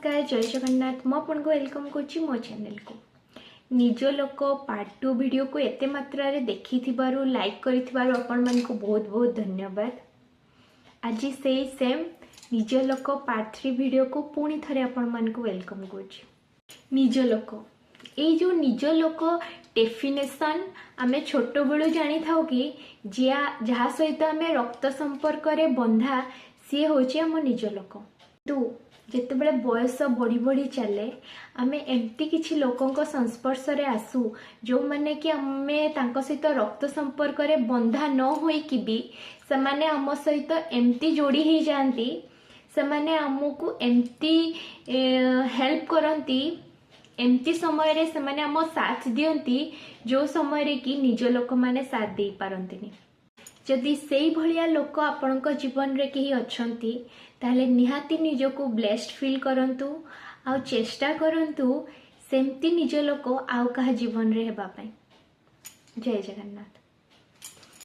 नमस्कार जय जगन्नाथ मु आपको वेलकम करुच्ची मो चैनल को निज लोक पार्ट 2 वीडियो को एते मात्रा रे देखि थिबारु लाइक करिथिबारु आपण मन को बहुत बहुत धन्यवाद। आज से सेम निज लोक पार्ट 3 वीडियो को पुणी थरे आपण मन को वेलकम करुच्ची। निज लोक ए जो निज लोक डेफिनेशन आमे छोट बेलू जानी थाउ कि जहा सहित आमे रक्त संपर्क रे बंधा सी होची आम निज लोक। तू जिते बड़े बयस बढ़ी बढ़ी चले आमे एमती किछि लोकों संस्पर्श रे आसू जो माने कि आमे तांको सहित रक्त संपर्क रे बंधा न होई कि भी समाने आम सहित एमती जोड़ी ही जाती समाने आमको एमती हेल्प करती एमती समय रे समाने आम साथ दियंती जो समय रे कि निज लोक माने साथ दे पारंतिनी। जदि सेई भलिया लोक आपणक जीवन रे केही अछंती ताहले निहाती निजको ब्लेस्ड फील करंतु आउ चेष्टा करंतु सेमती निज लोक आउ कहा जीवन रे हेबा पई। जय जगन्नाथ।